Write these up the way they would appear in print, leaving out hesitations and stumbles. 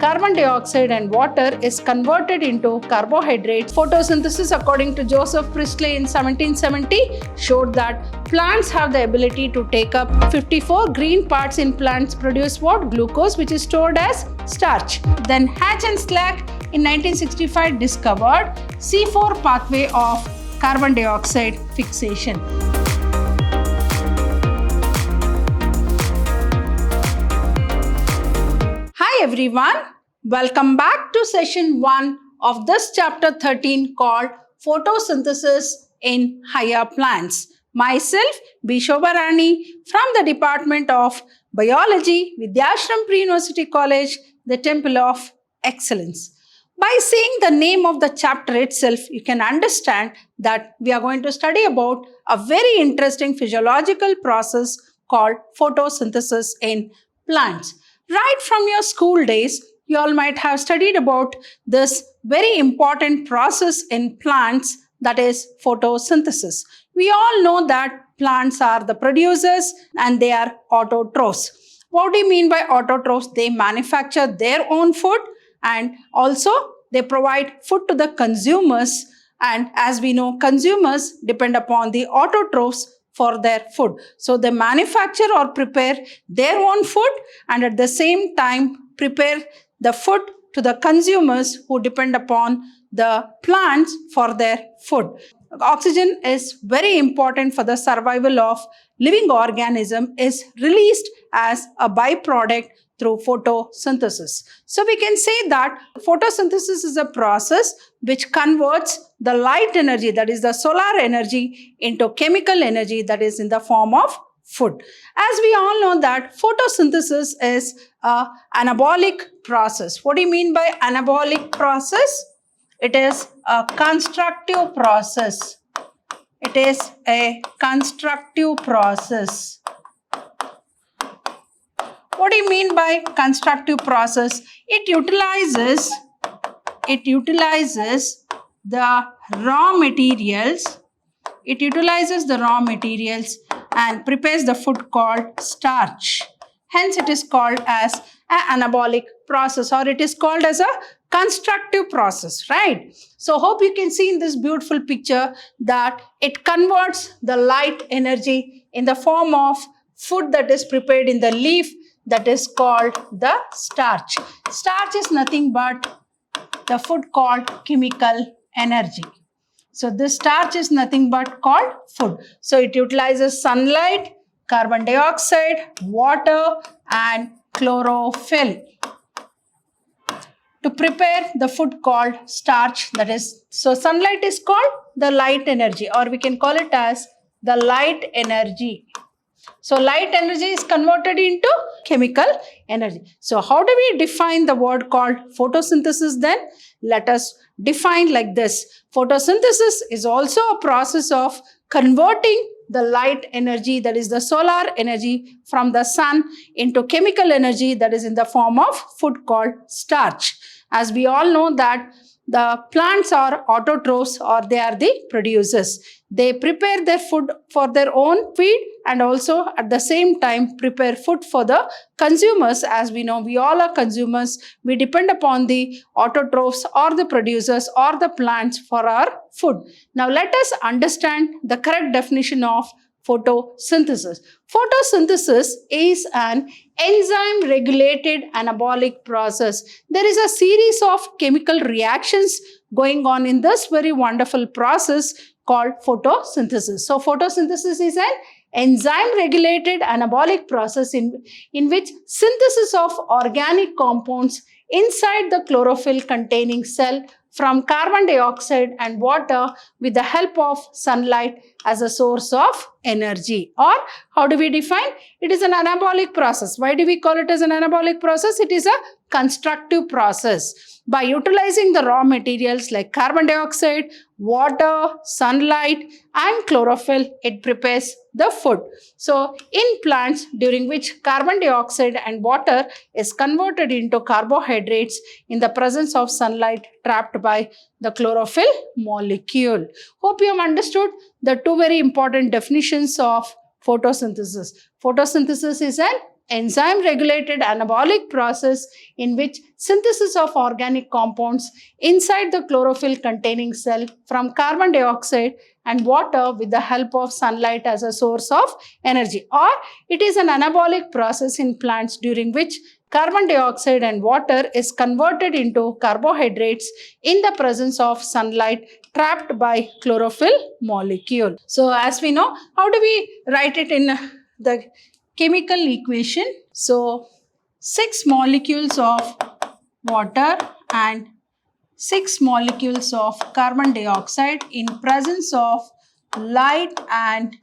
carbon dioxide and water is converted into carbohydrates. Photosynthesis, according to Joseph Priestley in 1770, showed that plants have the ability to take up 54 green parts in plants produce what? Glucose, which is stored as starch. Then Hatch and Slack in 1965 discovered C4 pathway of carbon dioxide fixation. Hi everyone, welcome back to session 1 of this chapter 13 called Photosynthesis in Higher Plants. Myself, B. Shobha Rani from the Department of Biology, Vidyashram Pre-University College, the Temple of Excellence. By seeing the name of the chapter itself, you can understand that we are going to study about a very interesting physiological process called photosynthesis in plants. Right from your school days, you all might have studied about this very important process in plants, that is photosynthesis. We all know that plants are the producers and they are autotrophs. What do you mean by autotrophs? They manufacture their own food and also they provide food to the consumers. And as we know, consumers depend upon the autotrophs for their food. So they manufacture or prepare their own food and at the same time prepare the food to the consumers who depend upon the plants for their food. Oxygen is very important for the survival of living organism, is released as a byproduct through photosynthesis. So we can say that photosynthesis is a process which converts the light energy, that is the solar energy, into chemical energy, that is in the form of food. As we all know that photosynthesis is an anabolic process. What do you mean by anabolic process? It is a constructive process. It is a constructive process. What do you mean by constructive process? It utilizes the raw materials. It utilizes the raw materials and prepares the food called starch. Hence, it is called as an anabolic process, or it is called as a constructive process, right? So, hope you can see in this beautiful picture that it converts the light energy in the form of food that is prepared in the leaf, that is called the starch. Starch is nothing but the food called chemical energy. So this starch is nothing but called food. So it utilizes sunlight, carbon dioxide, water and chlorophyll to prepare the food called starch. That is, so sunlight is called the light energy, or we can call it as the light energy. So light energy is converted into chemical energy. So how do we define the word called photosynthesis then? Let us define like this. Photosynthesis is also a process of converting the light energy, that is the solar energy from the sun, into chemical energy, that is in the form of food called starch. As we all know that the plants are autotrophs, or they are the producers. They prepare their food for their own feed and also at the same time prepare food for the consumers. As we know, we all are consumers. We depend upon the autotrophs or the producers or the plants for our food. Now let us understand the correct definition of photosynthesis. Photosynthesis is an enzyme regulated anabolic process. There is a series of chemical reactions going on in this very wonderful process called photosynthesis. So photosynthesis is an enzyme regulated anabolic process in which synthesis of organic compounds inside the chlorophyll containing cell from carbon dioxide and water with the help of sunlight as a source of energy. Or how do we define? It is an anabolic process. Why do we call it as an anabolic process? It is a constructive process. By utilizing the raw materials like carbon dioxide, water, sunlight and chlorophyll, it prepares the food. So in plants, during which carbon dioxide and water is converted into carbohydrates in the presence of sunlight trapped by the chlorophyll molecule. Hope you have understood the two very important definitions of photosynthesis. Photosynthesis is an enzyme regulated anabolic process in which synthesis of organic compounds inside the chlorophyll containing cell from carbon dioxide and water with the help of sunlight as a source of energy, or it is an anabolic process in plants during which carbon dioxide and water is converted into carbohydrates in the presence of sunlight trapped by chlorophyll molecule. So as we know, how do we write it in the chemical equation? So 6 molecules of water and 6 molecules of carbon dioxide in presence of light and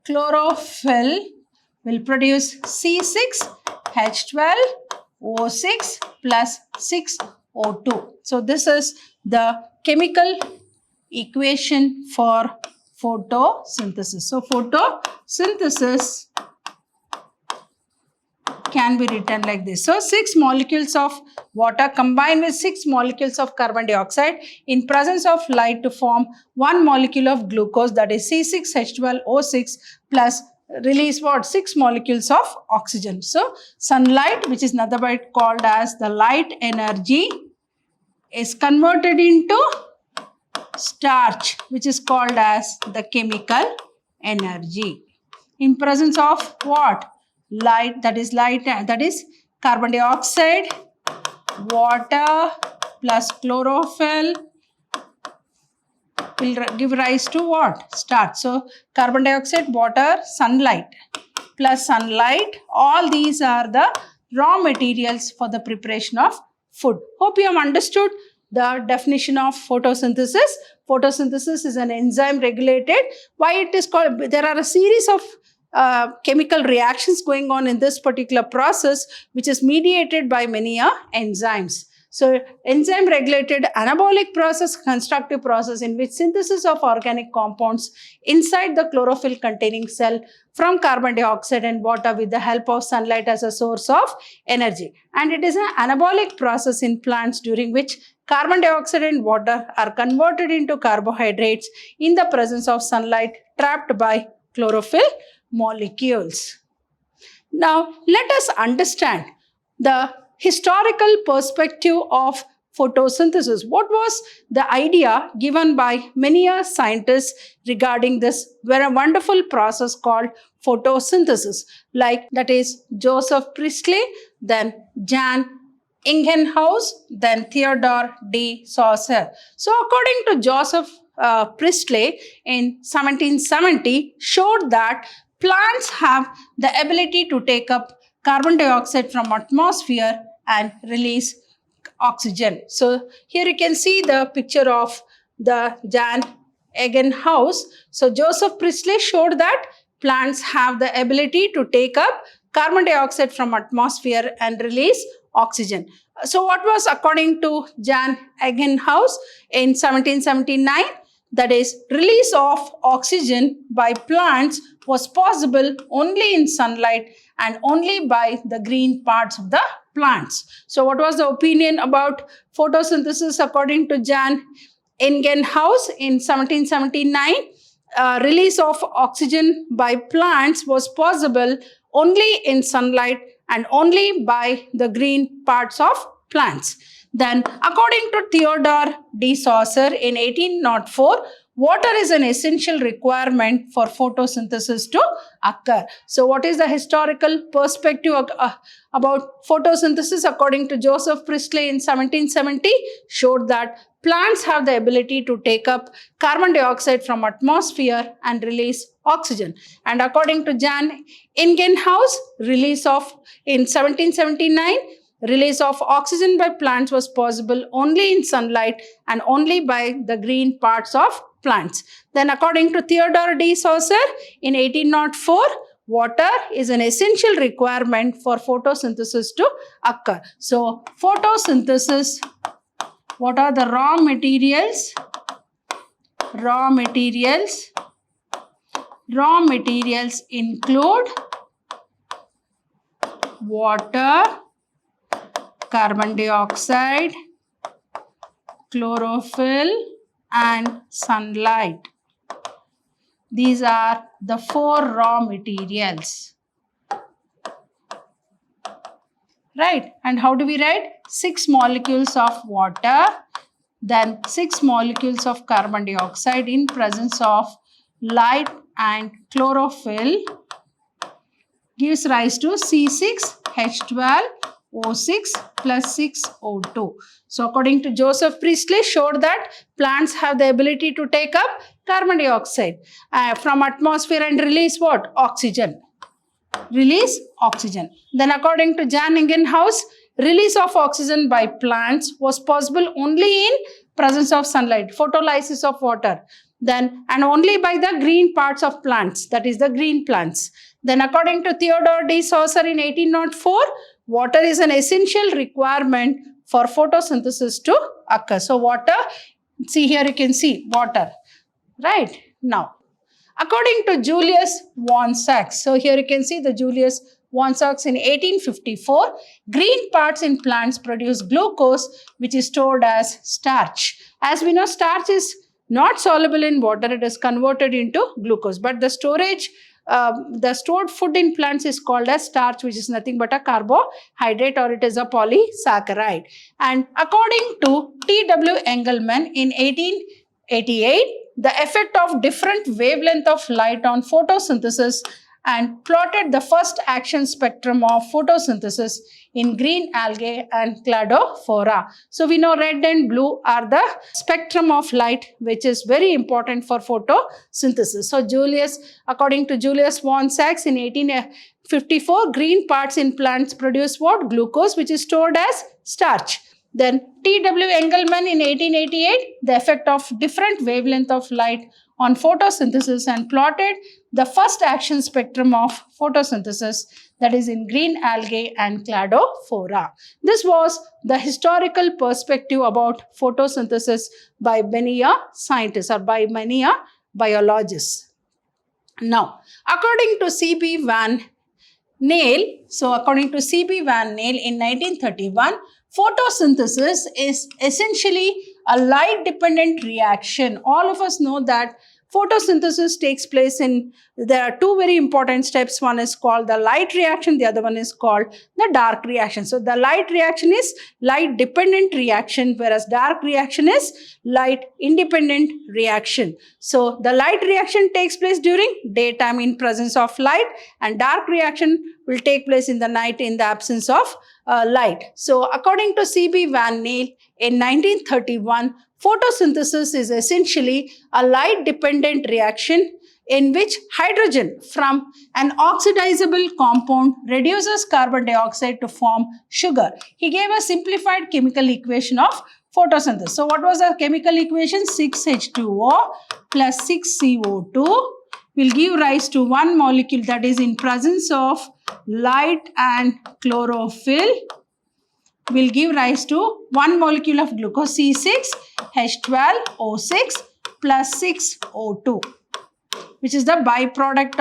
chlorophyll will produce C6H12O6 plus 6O2. So this is the chemical equation for photosynthesis. So photosynthesis can be written like this. So 6 molecules of water combined with 6 molecules of carbon dioxide in presence of light to form 1 molecule of glucose, that is C6H12O6 plus release what? 6 molecules of oxygen. So sunlight, which is another bit called as the light energy, is converted into starch, which is called as the chemical energy in presence of what? Light, that is carbon dioxide, water plus chlorophyll will give rise to what? Starch. So carbon dioxide, water, sunlight plus sunlight, all these are the raw materials for the preparation of food. Hope you have understood the definition of photosynthesis. Photosynthesis is an enzyme regulated. Why it is called? There are a series of chemical reactions going on in this particular process, which is mediated by many enzymes. So enzyme regulated anabolic process, constructive process in which synthesis of organic compounds inside the chlorophyll containing cell from carbon dioxide and water with the help of sunlight as a source of energy. And it is an anabolic process in plants during which carbon dioxide and water are converted into carbohydrates in the presence of sunlight trapped by chlorophyll molecules. Now, let us understand the historical perspective of photosynthesis. What was the idea given by many scientists regarding this very wonderful process called photosynthesis? Like that is Joseph Priestley, then Jan Ingenhousz, then Theodore de Saussure. So according to Joseph Priestley in 1770 showed that plants have the ability to take up carbon dioxide from atmosphere and release oxygen. So here you can see the picture of the Jan Ingenhousz. So Joseph Priestley showed that plants have the ability to take up carbon dioxide from atmosphere and release oxygen. So what was according to Jan Ingenhousz in 1779? That is, release of oxygen by plants was possible only in sunlight and only by the green parts of the plants. So what was the opinion about photosynthesis according to Jan Ingenhousz in 1779? Release of oxygen by plants was possible only in sunlight and only by the green parts of plants. Then, according to Theodore de Saussure in 1804, water is an essential requirement for photosynthesis to occur. So, what is the historical perspective about photosynthesis according to Joseph Priestley in 1770? Showed that plants have the ability to take up carbon dioxide from atmosphere and release oxygen. And according to Jan Ingenhousz, release of in 1779, release of oxygen by plants was possible only in sunlight and only by the green parts of plants. Then according to Theodore de Saussure in 1804, water is an essential requirement for photosynthesis to occur. So photosynthesis, what are the raw materials? Raw materials include water, carbon dioxide, chlorophyll, and sunlight. These are the 4 raw materials. right? And how do we write? 6 molecules of water, then 6 molecules of carbon dioxide in presence of light and chlorophyll gives rise to C6H12O6 plus 6O2. So according to Joseph Priestley, showed that plants have the ability to take up carbon dioxide from atmosphere and release what? Oxygen. Release oxygen. Then according to Jan Ingenhousz, release of oxygen by plants was possible only in presence of sunlight, photolysis of water, then and only by the green parts of plants, that is the green plants. Then according to Theodore D. Saucer in 1804, water is an essential requirement for photosynthesis to occur. So water, see here you can see water, right? Now, according to Julius von Sachs, so here you can see the Julius von Sachs in 1854, green parts in plants produce glucose, which is stored as starch. As we know, starch is not soluble in water, it is converted into glucose, but the storage the stored food in plants is called as starch, which is nothing but a carbohydrate, or it is a polysaccharide. And according to T.W. Engelmann in 1888, the effect of different wavelength of light on photosynthesis and plotted the first action spectrum of photosynthesis in green algae and cladophora. So we know red and blue are the spectrum of light, which is very important for photosynthesis. So according to Julius von Sachs in 1854, green parts in plants produce what? Glucose, which is stored as starch. Then T.W. Engelmann in 1888, the effect of different wavelength of light on photosynthesis and plotted the first action spectrum of photosynthesis, that is in green algae and cladophora. This was the historical perspective about photosynthesis by many scientists or by many biologists. Now, according to C.B. Van Neel, so according to C.B. Van Neel in 1931, photosynthesis is essentially a light-dependent reaction. All of us know that photosynthesis takes place there are two very important steps. One is called the light reaction, the other one is called the dark reaction. So the light reaction is light-dependent reaction, whereas dark reaction is light-independent reaction. So the light reaction takes place during daytime in presence of light, and dark reaction will take place in the night in the absence of light. So according to C.B. Van Neel in 1931, photosynthesis is essentially a light-dependent reaction in which hydrogen from an oxidizable compound reduces carbon dioxide to form sugar. He gave a simplified chemical equation of photosynthesis. So what was the chemical equation? 6H2O plus 6CO2 will give rise to one molecule, that is in presence of light and chlorophyll will give rise to one molecule of glucose, C6H12O6 plus 6O2, which is the byproduct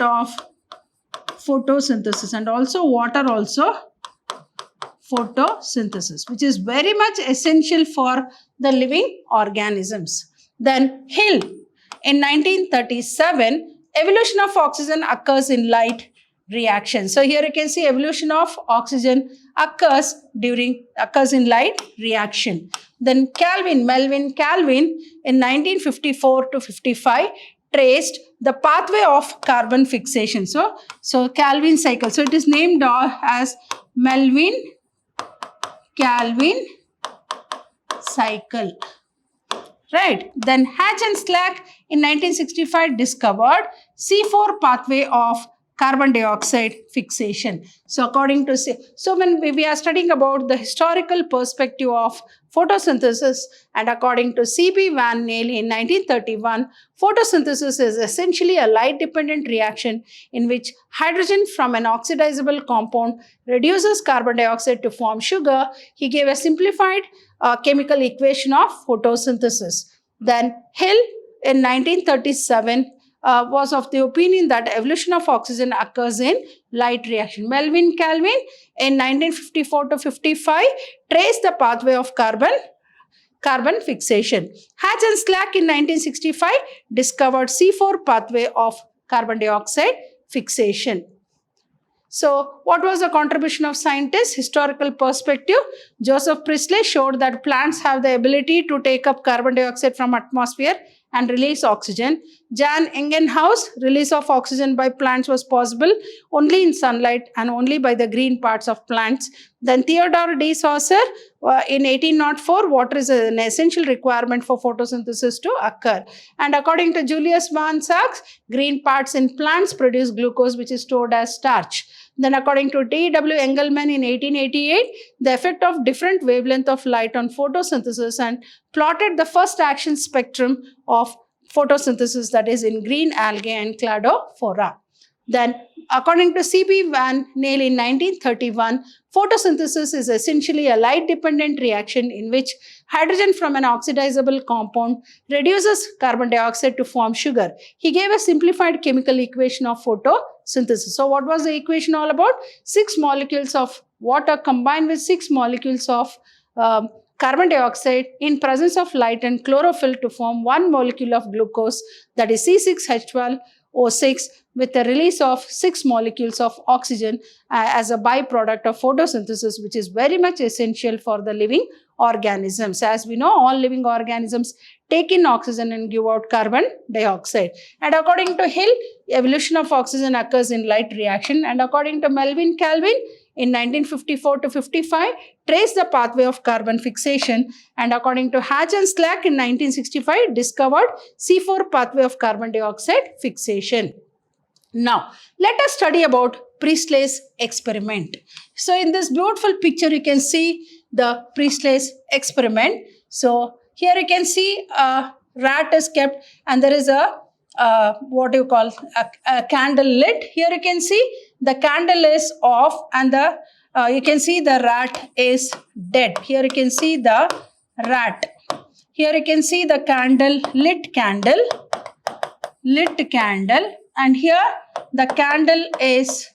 of photosynthesis, and also water also photosynthesis, which is very much essential for the living organisms. Then Hill in 1937, evolution of oxygen occurs in light reaction. So here you can see evolution of oxygen occurs in light reaction. Then Melvin Calvin in 1954 to 55 traced the pathway of carbon fixation. So Calvin cycle. So it is named as Melvin-Calvin cycle. Right. Then Hatch and Slack in 1965 discovered C4 pathway of carbon dioxide fixation. So according to when we are studying about the historical perspective of photosynthesis, and according to C.B. Van Neel in 1931, photosynthesis is essentially a light-dependent reaction in which hydrogen from an oxidizable compound reduces carbon dioxide to form sugar. He gave a simplified chemical equation of photosynthesis. Then Hill in 1937 was of the opinion that evolution of oxygen occurs in light reaction. Melvin Calvin in 1954 to 55 traced the pathway of carbon fixation. Hatch and Slack in 1965 discovered C4 pathway of carbon dioxide fixation. So what was the contribution of scientists? Historical perspective. Joseph Priestley showed that plants have the ability to take up carbon dioxide from atmosphere and release oxygen. Jan Ingenhousz, release of oxygen by plants was possible only in sunlight and only by the green parts of plants. Then Theodore D. Saucer, in 1804, water is an essential requirement for photosynthesis to occur. And according to Julius Van Sachs, green parts in plants produce glucose, which is stored as starch. Then according to T.W. Engelmann in 1888, the effect of different wavelength of light on photosynthesis and plotted the first action spectrum of photosynthesis, that is in green algae and cladophora. Then according to C.B. Van Neel in 1931, photosynthesis is essentially a light-dependent reaction in which hydrogen from an oxidizable compound reduces carbon dioxide to form sugar. He gave a simplified chemical equation of photosynthesis. So what was the equation all about? 6 molecules of water combined with 6 molecules of carbon dioxide in presence of light and chlorophyll to form 1 molecule of glucose, that is C6H12O6, with the release of 6 molecules of oxygen as a byproduct of photosynthesis, which is very much essential for the living organisms. As we know, all living organisms take in oxygen and give out carbon dioxide. And according to Hill, evolution of oxygen occurs in light reaction. And according to Melvin Calvin, in 1954 to 55, traced the pathway of carbon fixation. And according to Hatch and Slack in 1965, discovered C4 pathway of carbon dioxide fixation. Now, let us study about Priestley's experiment. So in this beautiful picture, you can see the Priestley's experiment. So here you can see a rat is kept and there is a candle lit. Here you can see the candle is off and you can see the rat is dead. Here you can see the rat. Here you can see the lit candle, and here the candle is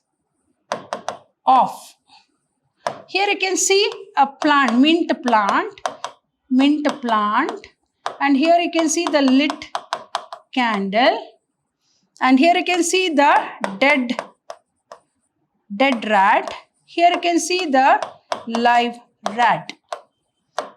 off. Here you can see a plant, mint plant, and here you can see the lit candle, and here you can see the dead rat. Here you can see the live rat.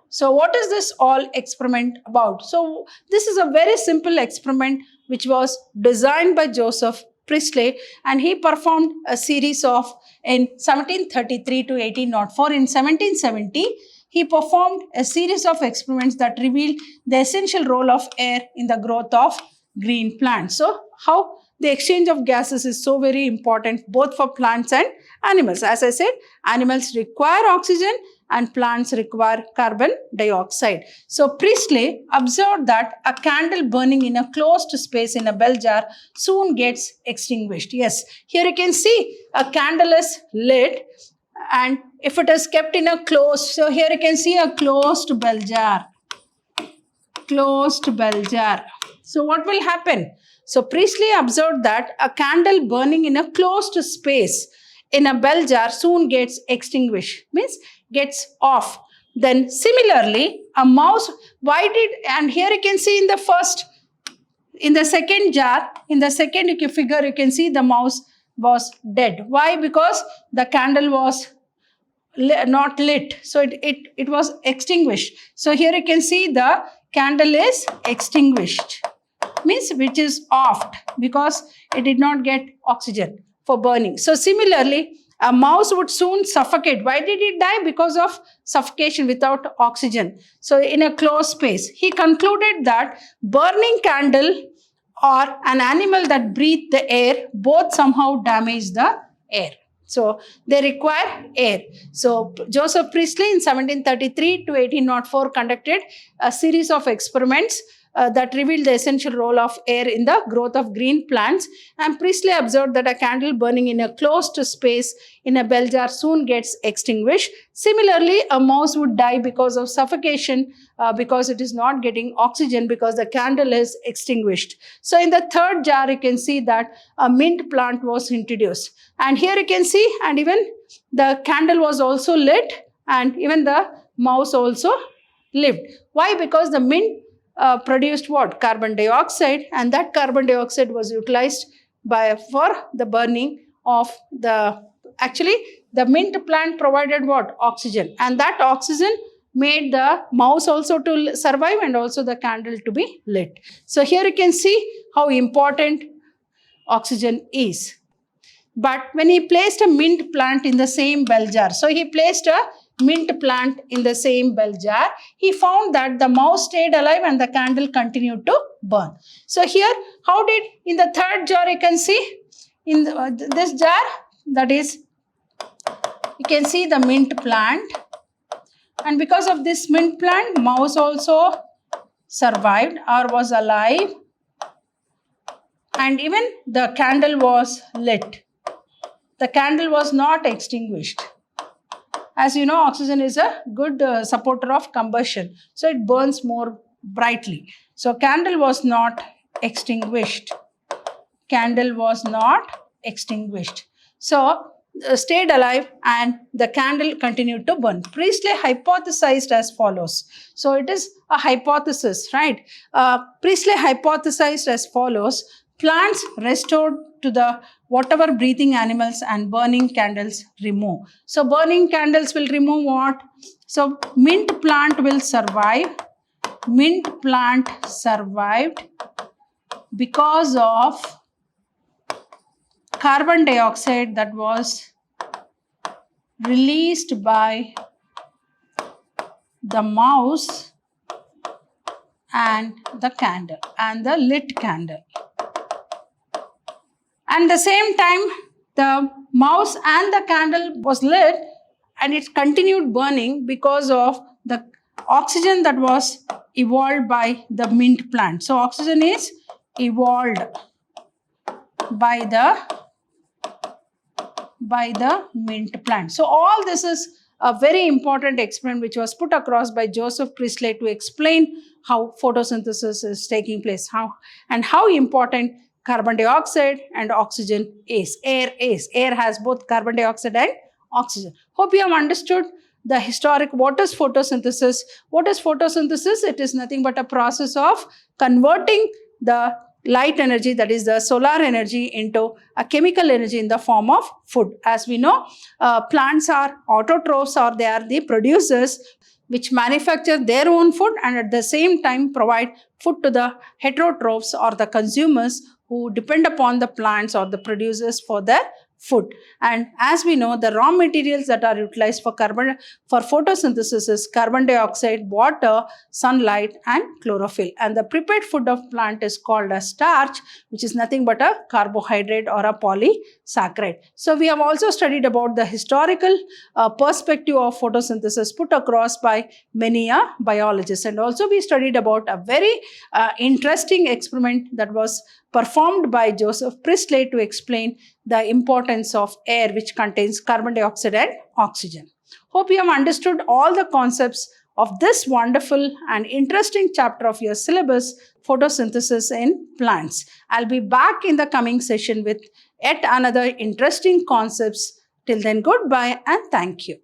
So what is this all experiment about? So this is a very simple experiment which was designed by Joseph Priestley, and he performed a series of in 1733 to 1804. In 1770, he performed a series of experiments that revealed the essential role of air in the growth of green plants. So how the exchange of gases is so very important both for plants and animals. As I said, animals require oxygen and plants require carbon dioxide. So Priestley observed that a candle burning in a closed space in a bell jar soon gets extinguished. Yes, here you can see a candle is lit, and if it is kept in a closed, so here you can see a closed bell jar. So what will happen? So Priestley observed that a candle burning in a closed space in a bell jar soon gets extinguished, means gets off. Then similarly, a mouse, and here you can see in the second jar, in the second figure, you can see the mouse was dead. Why? Because the candle was not lit, so it was extinguished. So here you can see the candle is extinguished, means which is off because it did not get oxygen for burning. So similarly, a mouse would soon suffocate. Why did it die? Because of suffocation without oxygen. So in a closed space, he concluded that burning candle or an animal that breathed the air both somehow damage the air. So they require air. So Joseph Priestley in 1733 to 1804 conducted a series of experiments that revealed the essential role of air in the growth of green plants. And Priestley observed that a candle burning in a closed space in a bell jar soon gets extinguished. Similarly, a mouse would die because of suffocation because it is not getting oxygen because the candle is extinguished. So in the third jar, you can see that a mint plant was introduced. And here you can see, and even the candle was also lit and even the mouse also lived. Why? Because the mint produced what? Carbon dioxide, and that carbon dioxide was utilized for the burning of the actually the mint plant provided what? Oxygen, and that oxygen made the mouse also to survive and also the candle to be lit. So here you can see how important oxygen is. But when he placed a mint plant in the same bell jar, so he placed a mint plant in the same bell jar, he found that the mouse stayed alive and the candle continued to burn. So here, how did, in the third jar you can see, in this jar, that is, you can see the mint plant, and because of this mint plant, mouse also survived or was alive, and even the candle was lit. The candle was not extinguished. As you know, oxygen is a good supporter of combustion, so it burns more brightly. So candle was not extinguished. Candle was not extinguished. So stayed alive and the candle continued to burn. Priestley hypothesized as follows. So it is a hypothesis, right? Priestley hypothesized as follows. Plants restored to the whatever breathing animals and burning candles remove. So burning candles will remove what? So mint plant will survive. Mint plant survived because of carbon dioxide that was released by the mouse and the candle and the lit candle. And the same time, the mouse and the candle was lit and it continued burning because of the oxygen that was evolved by the mint plant. So oxygen is evolved by the mint plant. So all this is a very important experiment which was put across by Joseph Priestley to explain how photosynthesis is taking place, how important carbon dioxide and oxygen is. Air has both carbon dioxide and oxygen. Hope you have understood the historic. What is photosynthesis? What is photosynthesis? It is nothing but a process of converting the light energy, that is the solar energy, into a chemical energy in the form of food. As we know, plants are autotrophs, or they are the producers which manufacture their own food and at the same time provide food to the heterotrophs or the consumers who depend upon the plants or the producers for their food. And as we know, the raw materials that are utilized for photosynthesis is carbon dioxide, water, sunlight, and chlorophyll. And the prepared food of plant is called a starch, which is nothing but a carbohydrate or a polysaccharide. So we have also studied about the historical perspective of photosynthesis put across by many biologists. And also we studied about a very interesting experiment that was performed by Joseph Priestley to explain the importance of air, which contains carbon dioxide and oxygen. Hope you have understood all the concepts of this wonderful and interesting chapter of your syllabus, photosynthesis in plants. I'll be back in the coming session with yet another interesting concepts. Till then, goodbye and thank you.